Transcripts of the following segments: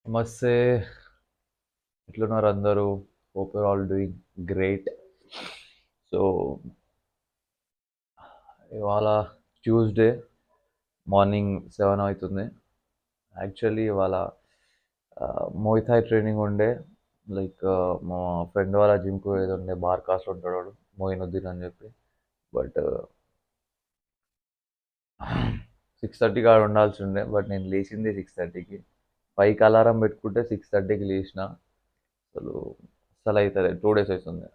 నమస్తే. ఎట్లున్నారు అందరూ? Hope your all doing great. So ఇవాళ ట్యూస్డే మార్నింగ్ 7 అవుతుంది. యాక్చువల్లీ ఇవాళ మోయిథాయ్ ట్రైనింగ్ ఉండే. లైక్ మా ఫ్రెండ్ వాళ్ళ జిమ్కు ఏదో ఉండే, బార్కాస్లో ఉంటాడు వాడు, మోయినుద్దీన్ అని చెప్పి. బట్ 6:30కి ఆడ ఉండాల్సి ఉండే. బట్ నేను లేచింది 6:30కి. 5కి అలారం పెట్టుకుంటే 6:30కి లేచిన. అసలు అసలు అవుతుంది 2 days అవుతుంది.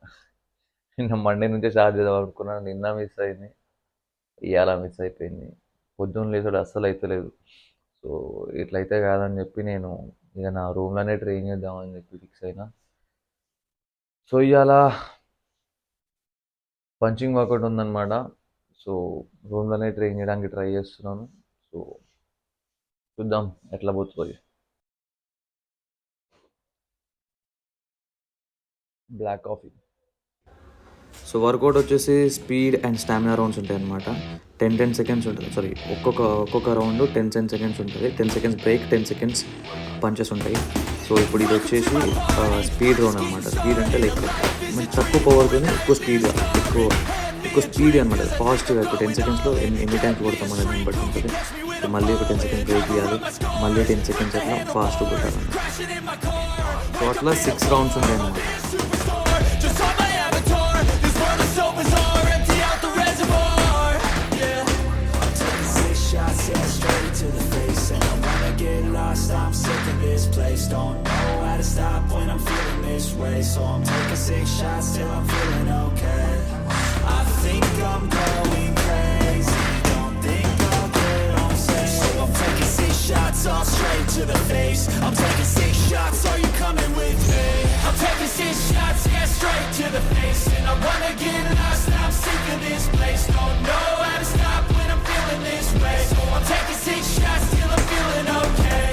నిన్న మండే నుంచే స్టార్ట్ చేద్దాం అనుకున్నాను, నిన్న మిస్ అయింది, ఇవాళ మిస్ అయిపోయింది. పొద్దున్న లేచాడు అస్సలు అవుతలేదు. సో ఇట్లయితే కాదని చెప్పి నేను ఇక నా రూమ్లోనే ట్రైన్ చేద్దామని చెప్పి ఫిక్స్ అయినా. సో ఇవాళ పంచింగ్ వర్కౌట్ ఉందన్నమాట. సో రూమ్లోనే ట్రైన్ చేయడానికి ట్రై చేస్తున్నాను. సో చూద్దాం ఎట్లా పోతుంది. Black coffee. సో వర్కౌట్ వచ్చేసి స్పీడ్ అండ్ స్టామినా రౌండ్స్ ఉంటాయి అనమాట. 10 సెకండ్స్ ఉంటుంది. సారీ, ఒక్కొక్క రౌండ్ 10 సెకండ్స్ ఉంటుంది. 10 సెకండ్స్ బ్రేక్, 10 సెకండ్స్ పంచెస్ ఉంటాయి. సో ఇప్పుడు ఇది వచ్చేసి స్పీడ్ రౌండ్ అనమాట. స్పీడ్ అంటే లైక్ మనకి తక్కువ పవర్తోనే ఎక్కువ స్పీడ్ అనమాట. ఫాస్ట్గా ఇప్పుడు 10 సెకండ్స్లో ఎన్ని టైమ్స్ కొడతాం అనేది దాన్ని బట్టి ఉంటుంది. సో మళ్ళీ ఒక 10 సెకండ్స్ బ్రేక్ చేయాలి, మళ్ళీ 10 సెకండ్స్ అట్లా ఫాస్ట్ కొట్టాలన్నమాట. సో అట్లా 6 రౌండ్స్ ఉంటాయి అన్నమాట. I'm sick of this place, don't know how to stop when I'm feeling this way. So I'm taking 6 shots till I'm feeling okay. I think I'm going crazy, don't think I'll get on safe. So I'm taking 6 shots all straight to the face. I'm taking 6 shots, are you coming with me? I'm taking 6 shots, yeah, straight to the face. And I wanna get lost, I'm sick of this place. Don't know how to stop when I'm feeling this way. So I'm taking 6 shots till I'm feeling okay.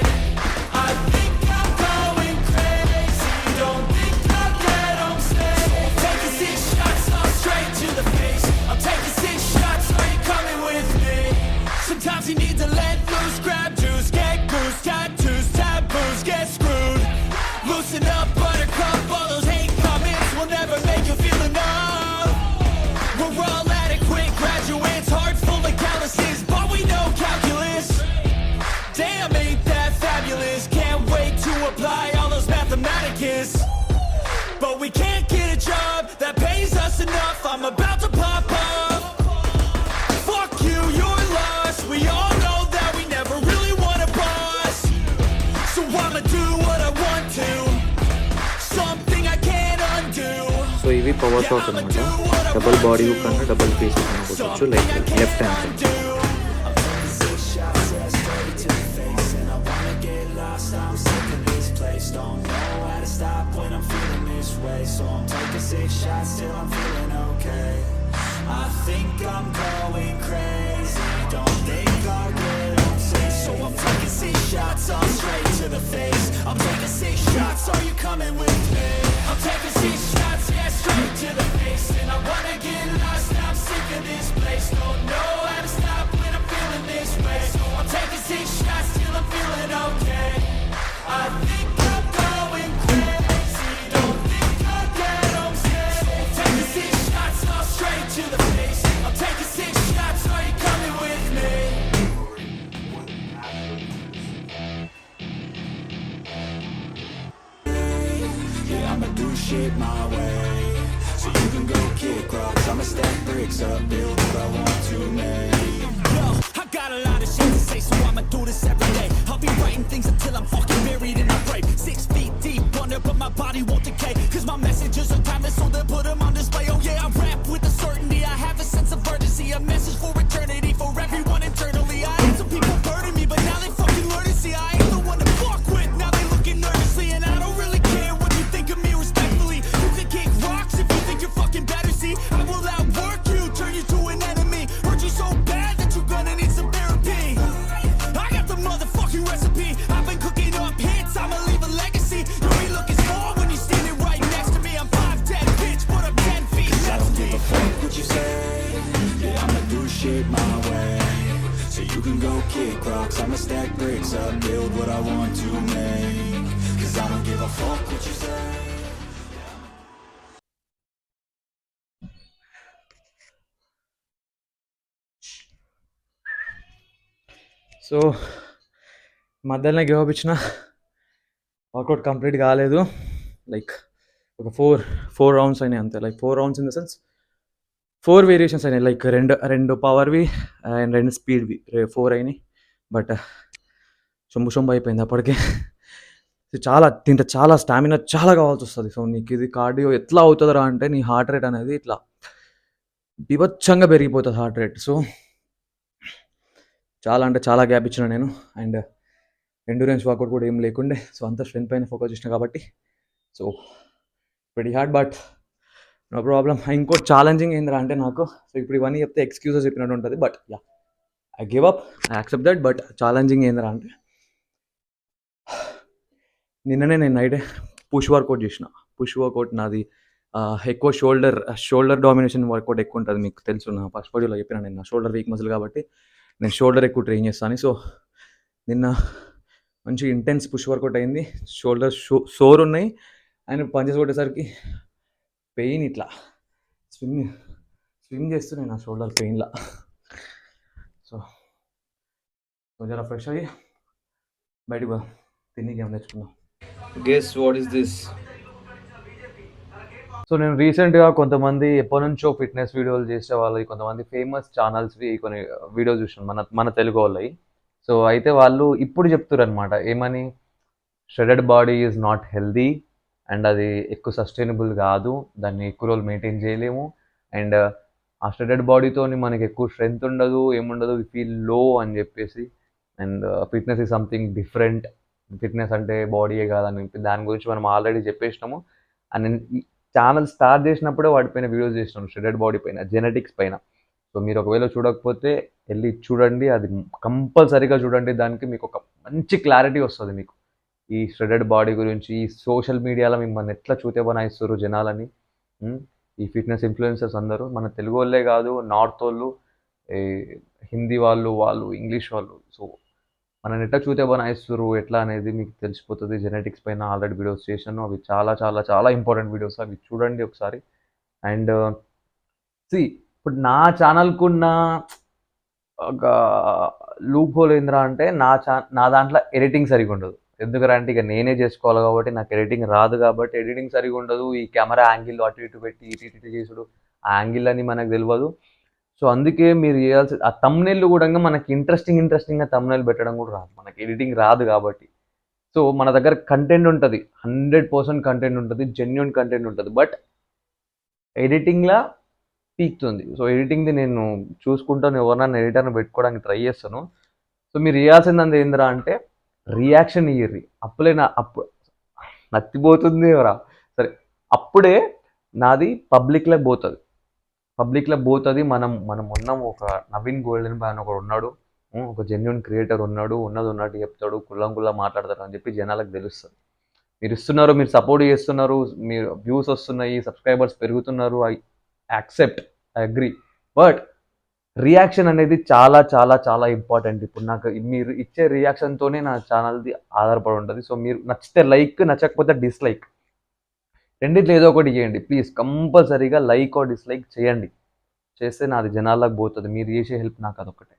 I think I'm going crazy, don't think I'll get on stage. I'm taking 6 shots, all straight to the face. I'm taking 6 shots, are you coming with me? Sometimes you need to let loose, grab juice, get goose, tattoos, taboos, get screwed. Loosen up, buttercup, all those hate comments will never make you feel enough. We're all adequate graduates, hearts full of calluses, but we know calculus. Damn, ain't that fabulous? Can't wait to apply all those mathematicus. But we can't get a job that pays us enough. I'm about to pop up. Fuck you, you're lost. We all know that we never really want a boss. So I'ma do what I want to, something I can't undo. So ఇవి power shots అనమాట. Double body hook అన్న double face hook అనుకోవచ్చు. Like left hand side. I'm sick of this place, don't know how to stop when I'm feeling this way. So I'm taking 6 shots till I'm feeling okay. I think I'm going crazy, don't think I'll get on safe. So I'm taking 6 shots, all straight to the face. I'm taking 6 shots, are you coming with me? I'm taking 6 shots, yeah, straight to the face. And I wanna get lost, I'm sick of this place. Don't know how to stop when I'm feeling this way. So I'm taking 6 shots till I'm feeling okay. I think I'm going crazy, don't think I'll get on stage. I'm taking 6 shots, all straight to the face. I'm taking 6 shots, are you coming with me? Yeah, I'ma do shit my way, so you can go kick rocks. I'ma stack bricks up, build what I want to make. Yo, I got a lot of shit to say, so I'ma do this every day. I'll be writing things until I'm fucking buried in a grave. 6 feet deep under, but my body won't decay. Cause my messages are timeless, so they'll put them on display. Oh yeah, I rap with a certainty, I have a sense of urgency. A message for eternity, for everyone internally. I had some people burning me, but now they fucking learn to see I ain't the one to fuck with. Now they looking nervously, and I don't really care what you think of me respectfully. You can kick rocks if you think you're fucking better, see. I will outwork you, turn you to an enemy. Hurt you so bad that you're gonna need some therapy. I got the motherfucking recipe. I've been cooking up hits, I'ma leave a legacy. You'll be looking small when you're standing right next to me. I'm 5'10", bitch, but I'm 10 feet next to me. I don't give a fuck what you say. Yeah, I'ma do shit my way, so you can go kick rocks. I'ma stack bricks up, build what I want to make. cause I don't give a fuck what you say. So మధ్యలోనే give up ఇచ్చిన, work out complete కాలేదు. Like ఒక four rounds అయినాయి అంతే. Like 4 rounds in the sense 4 variations అయినాయి. Like రెండు పవర్వి and 2 స్పీడ్వి 4 అయినాయి. But సొంబు అయిపోయింది అప్పటికే. దీంట్లో చాలా స్టామినా చాలా కావాల్సి వస్తుంది. సో నీకు ఇది కార్డియో ఎట్లా అవుతుందిరా అంటే, నీ హార్ట్ రేట్ అనేది ఇట్లా బీభత్సంగా పెరిగిపోతుంది హార్ట్ రేట్. సో చాలా అంటే చాలా గ్యాప్ ఇచ్చిన నేను. అండ్ ఎండ్యూరెన్స్ వర్కౌట్ కూడా ఏం లేకుండే. సో అంతా స్ట్రెంత్ పైన ఫోకస్ చేసిన కాబట్టి so very hard, but no problem. ఇంకోటి ఛాలెంజింగ్ ఏందిరా అంటే నాకు, సో ఇప్పుడు ఇవన్నీ చెప్తే ఎక్స్క్యూజెస్ చెప్పినట్టు ఉంటుంది. But yeah, I give up, I accept that. But challenging ఏందిరా అంటే, నిన్ననే నేను నైట్ పుష్ వర్కౌట్ చేసిన. పుష్ వర్కౌట్ నాది ఎక్కువ షోల్డర్ డామినేషన్ వర్కౌట్ ఎక్కువ ఉంటుంది. మీకు తెలుసు, నా ఫస్ట్ వీడియోలో చెప్పిన నేను నా షోల్డర్ వీక్ మజిల్ కాబట్టి నేను షోల్డర్ ఎక్కువ ట్రైన్ చేస్తాను. సో నిన్న మంచి ఇంటెన్స్ పుష్ వర్కౌట్ అయింది. షోల్డర్ సోర్ ఉన్నాయి అండ్ పంచెస్ కొట్టేసరికి పెయిన్ ఇట్లా స్విమ్ చేస్తున్నాయి నా షోల్డర్ పెయిన్లా. సో జర ఫ్రెష్ అయ్యి బయటకు తిని గేమ్ తెచ్చుకున్నాం. Guess what is this? So నేను రీసెంట్గా కొంతమంది ఎప్పటి నుంచో ఫిట్నెస్ వీడియోలు చేసే వాళ్ళవి, కొంతమంది ఫేమస్ ఛానల్స్వి కొన్ని వీడియోస్ చూసాను మన తెలుగు వాళ్ళవి. సో అయితే వాళ్ళు ఇప్పుడు చెప్తారు అనమాట, ఏమని, shaded body is not healthy and అది ఎక్కువ సస్టైనబుల్ కాదు, దాన్ని ఎక్కువ రోజులు మెయింటైన్ చేయలేము. అండ్ ఆ షెడెడ్ బాడీతో మనకి ఎక్కువ స్ట్రెంగ్త్ ఉండదు, ఏముండదు, వి ఫీల్ లో అని చెప్పేసి. And fitness is something different, fitness అంటే బాడీయే కాదని దాని గురించి మనం ఆల్రెడీ చెప్పేసినాము. అండ్ నేను ఛానల్ స్టార్ట్ చేసినప్పుడే వాటిపైన వీడియోస్ చేసినాను, షెడెడ్ బాడీ పైన, జెనెటిక్స్ పైన. సో మీరు ఒకవేళ చూడకపోతే వెళ్ళి చూడండి, అది కంపల్సరీగా చూడండి. దానికి మీకు ఒక మంచి క్లారిటీ వస్తుంది మీకు ఈ షెడెడ్ బాడీ గురించి. ఈ సోషల్ మీడియాలో మిమ్మల్ని ఎట్లా చూతే బనాయిస్తారు జనాలని, ఈ ఫిట్నెస్ ఇన్ఫ్లుయెన్సర్స్ అందరూ మన తెలుగు వాళ్ళే కాదు, నార్త్ వాళ్ళు, హిందీ వాళ్ళు, ఇంగ్లీష్ వాళ్ళు. సో మనని ఎట్లా చూతే బనాయిస్తారు ఎట్లా అనేది మీకు తెలిసిపోతుంది. జెనెటిక్స్ పైన ఆల్రెడీ వీడియోస్ చేశాను, అవి చాలా చాలా చాలా ఇంపార్టెంట్ వీడియోస్, అవి చూడండి ఒకసారి. అండ్ ఇప్పుడు నా ఛానల్కున్న ఒక లూప్ హోల్ ఏంద్రా అంటే, నా దాంట్లో ఎడిటింగ్ సరిగా ఉండదు. ఎందుకంటే ఇక నేనే చేసుకోవాలి కాబట్టి నాకు ఎడిటింగ్ రాదు, కాబట్టి ఎడిటింగ్ సరిగా ఉండదు. ఈ కెమెరా యాంగిల్ అటు ఇటు పెట్టి ఇటు చేసుడు, ఆ యాంగిల్ అని మనకు తెలియదు. సో అందుకే మీరు చేయాల్సి, ఆ తమ్నెయిల్ కూడా మనకి ఇంట్రెస్టింగ్గా తమ్నెయిల్ పెట్టడం కూడా రాదు, మనకి ఎడిటింగ్ రాదు కాబట్టి. సో మన దగ్గర కంటెంట్ ఉంటుంది, 100% కంటెంట్ ఉంటుంది, జెన్యున్ కంటెంట్ ఉంటుంది, బట్ ఎడిటింగ్లా పీక్తుంది. సో ఎడిటింగ్ది నేను చూసుకుంటాను, ఎవరినైనా ఎడిటర్ని పెట్టుకోవడానికి ట్రై చేస్తాను. సో మీరు చేయాల్సింది ఏందిరా అంటే, రియాక్షన్ ఇయ్యర్రి. నత్తిపోతుంది ఎవరా సరే, అప్పుడే నాది పబ్లిక్లోకి పోతుంది. మనం ఉన్నాం, ఒక నవీన్ గోల్డెన్ బాయ్ అని ఒకడు ఉన్నాడు, ఒక జెన్యున్ క్రియేటర్ ఉన్నాడు, ఉన్నట్టు చెప్తాడు, కుల్లా మాట్లాడతాడు అని చెప్పి జనాలకు తెలుస్తుంది. మీరు ఇస్తున్నారు, మీరు సపోర్ట్ చేస్తున్నారు, మీరు వ్యూస్ వస్తున్నాయి, సబ్స్క్రైబర్స్ పెరుగుతున్నారు, I accept, I agree. But reaction అనేది చాలా చాలా చాలా ఇంపార్టెంట్. ఇప్పుడు నాకు మీరు ఇచ్చే రియాక్షన్తోనే నా ఛానల్ది ఆధారపడి ఉంటుంది. సో మీరు నచ్చితే లైక్, నచ్చకపోతే డిస్లైక్, రెండిట్లో ఏదో ఒకటి చేయండి ప్లీజ్. కంపల్సరీగా లైక్ ఆర్ డిస్లైక్ చేయండి, చేస్తే నాది జనాలకు పోతుంది. మీరు చేసే హెల్ప్ నాకు అదొకటే.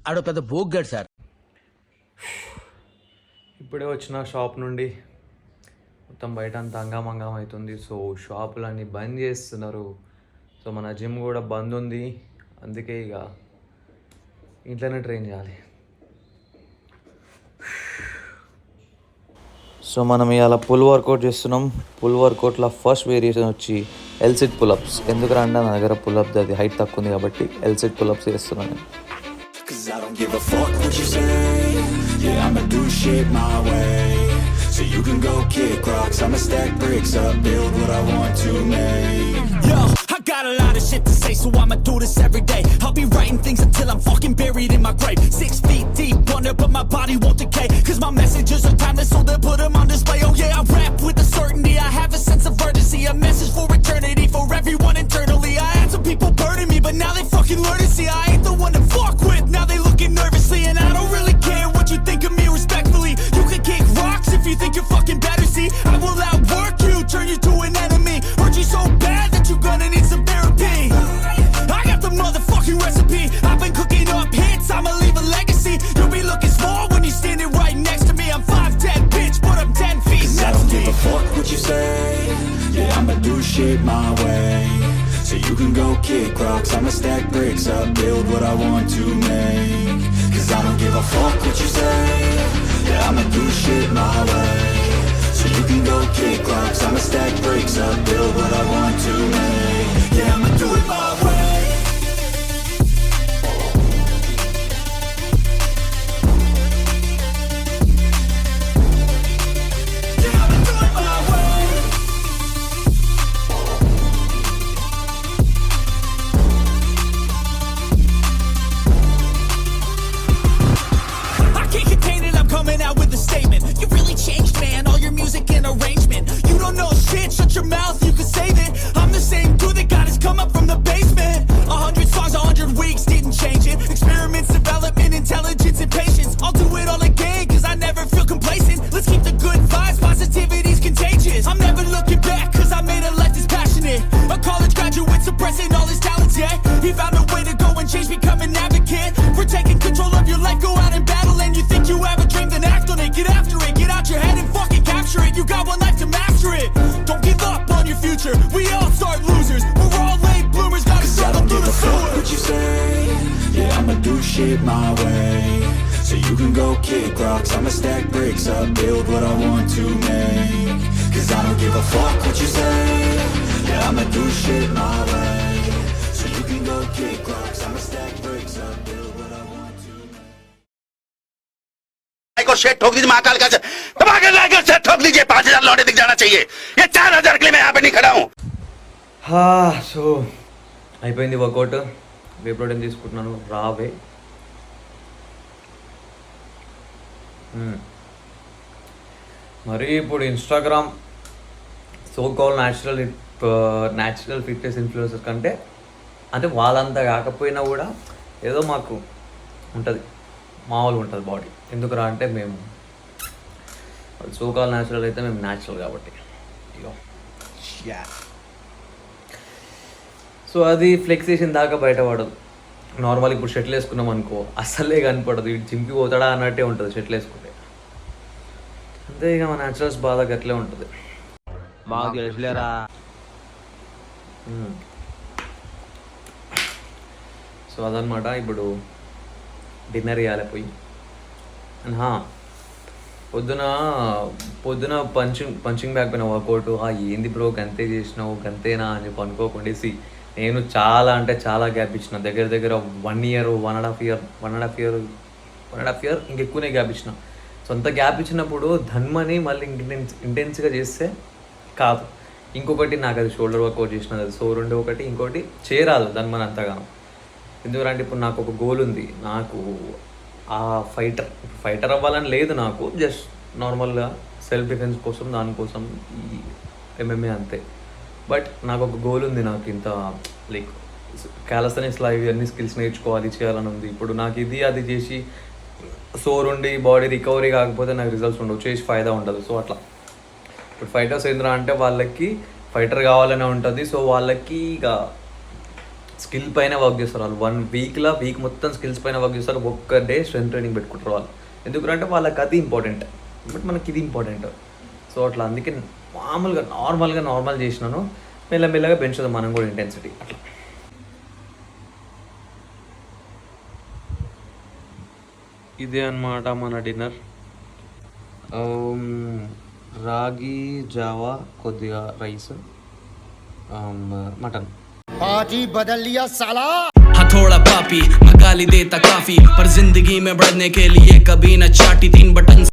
ఆడో పెద్ద బోగ్గాడు సార్. ఇప్పుడే వచ్చిన షాప్ నుండి, మొత్తం బయట అంతా అంగామంగం అవుతుంది. సో షాపులన్నీ బంద్ చేస్తున్నారు. సో మన జిమ్ కూడా బంద్ ఉంది, అందుకే ఇక ఇంట్లోనే ట్రైన్ చేయాలి. సో మనం ఇవాళ పుల్ వర్కౌట్ చేస్తున్నాం. పుల్ వర్కౌట్లో ఫస్ట్ వేరియేషన్ వచ్చి ఎల్సిట్ పుల్అప్స్. ఎందుకంటే నా దగ్గర పుల్అప్ అది హైట్ తక్కువ ఉంది కాబట్టి ఎల్సిట్ పుల్అప్స్ చేస్తున్నాను. Cause I don't give a fuck what you say. Yeah, I'ma do shit my way. So you can go kick rocks, I'ma stack bricks up, build what I want to make. Yo, I got a lot of shit to say, so I'ma do this every day. I'll be writing things until I'm fucking buried in my grave. 6 feet deep under, but my body won't decay. Cause my messages are timeless, so they'll put them on display. Oh yeah, I rap with a certainty, I have a sense of urgency, a message for eternity, for everyone internally. I had some people burning me, but now they fucking way. So you can go kick rocks, I'ma stack bricks up, build what I want to make. Cause I don't give a fuck what you say, yeah, I'ma do shit my way. So you can go kick rocks, I'ma stack bricks up, build what I want to make. Yeah, I'ma do it my way. Shut your mouth, you can save it. I'm the same dude that got his come up from the basement. 100 songs, 100 weeks, didn't change it. Experiments, development, intelligence, and patience. I'll do it all again, cause I never feel complacent. Let's keep the good vibes, positivity's contagious. I'm never looking back, cause I made a life that's passionate. A college graduate suppressing all his talents, yeah. He found a way to go and change, become an advocate. For taking control of your life, go out and battle. And you think you have a dream, then act on it. Get after it, get out your head and fucking capture it. You got one life to master it. Don't give up on your future, we all start losers. We're all late bloomers, gotta struggle through the sewer. What you say, yeah, I'ma do shit my way. So you can go kick rocks, I'ma stack bricks up, build what I want to make. Cause I don't give a fuck what you say, yeah, I'ma do shit my way. So you can go kick rocks, I'ma stack bricks up, build what I want to make. को शेट ठोक दीजिए महाकाल का तबाकर लाकर शेट ठोक दीजिए 5000 लौटे दिख जाना चाहिए ये 4000 के लिए मैं यहाँ पे नहीं खड़ा हूँ సో అయిపోయింది వర్కౌట్. వే ప్రోటీన్ తీసుకుంటున్నాను రావే. మరి ఇప్పుడు Instagram so call natural fitness influencers కంటే అంటే వాళ్ళంతా కాకపోయినా కూడా ఏదో మాకు ఉంటుంది, మామూలుగా ఉంటుంది బాడీ. ఎందుకురా అంటే మేము సో కాల్ న్యాచురల్ అయితే మేము న్యాచురల్ కాబట్టి. ఇగో సో అది ఫ్లెక్స్ చేసిన దాకా బయటపడదు. నార్మల్ ఇప్పుడు షర్ట్లు వేసుకున్నాం అనుకో అస్సలే కనపడదు, ఇటు చింపి పోతాడా అన్నట్టే ఉంటుంది షర్ట్లు వేసుకుంటే. అంతే ఇక మా న్యాచురల్స్ బాగా గట్లే ఉంటుంది. మాకు తెలుసులేరా. సో అదనమాట. ఇప్పుడు డిన్నర్ చేయాలి పోయి. అండ్ పొద్దున పంచింగ్ బ్యాగ్ పైన వర్కౌట్ ఏంది బ్రో గంతే చేసినావు గంతేనా అని చెప్పి అనుకోకుండా నేను చాలా అంటే చాలా గ్యాప్ ఇచ్చిన. దగ్గర 1 year 1.5 year ఇంకెక్కువనే గ్యాప్ ఇచ్చిన. సొంత గ్యాప్ ఇచ్చినప్పుడు ధన్మని మళ్ళీ ఇంటెన్స్గా చేస్తే కాదు. ఇంకొకటి నాకు అది షోల్డర్ వర్కౌట్ చేసినది అది సో రెండు ఒకటి, ఇంకోటి చేయరాదు ధన్మని అంతగానో. ఎందుకంటే ఇప్పుడు నాకు ఒక గోల్ ఉంది. నాకు ఆ ఫైటర్ అవ్వాలని లేదు నాకు, జస్ట్ నార్మల్గా సెల్ఫ్ డిఫెన్స్ కోసం దానికోసం ఈ MMA అంతే. బట్ నాకు ఒక గోల్ ఉంది, నాకు ఇంత లైక్ క్యాలస్థెనిక్స్లో ఇవన్నీ స్కిల్స్ నేర్చుకోవాలి చేయాలని ఉంది. ఇప్పుడు నాకు ఇది అది చేసి సోర్ ఉండి బాడీ రికవరీ కాకపోతే నాకు రిజల్ట్స్ ఉండవు, చేసి ఫైదా ఉండదు. సో అట్లా ఇప్పుడు ఫైటర్స్ ఏంద్రా అంటే వాళ్ళకి ఫైటర్ కావాలనే ఉంటుంది. సో వాళ్ళకి ఇక స్కిల్ పైన వర్క్ చేస్తారు వాళ్ళు. 1 వీక్ మొత్తం స్కిల్స్ పైన వర్క్ చేస్తారు. ఒక్క డే స్ట్రెంత్ ట్రైనింగ్ పెట్టుకుంటారు వాళ్ళు. ఎందుకంటే వాళ్ళకి అది ఇంపార్టెంట్, బట్ మనకి ఇది ఇంపార్టెంట్. సో అట్లా అందుకే నార్మల్ చేసినాను. మెల్లమెల్లగా పెంచుదాం మనం కూడా ఇంటెన్సిటీ. అట్లా ఇదే అన్నమాట మన డిన్నర్. రాగి జావా, కొద్దిగా రైస్, మటన్. पार्टी बदल लिया साला। हथौड़ा पापी मैं गाली देता काफी पर जिंदगी में बढ़ने के लिए कभी न चाटी 3 बटन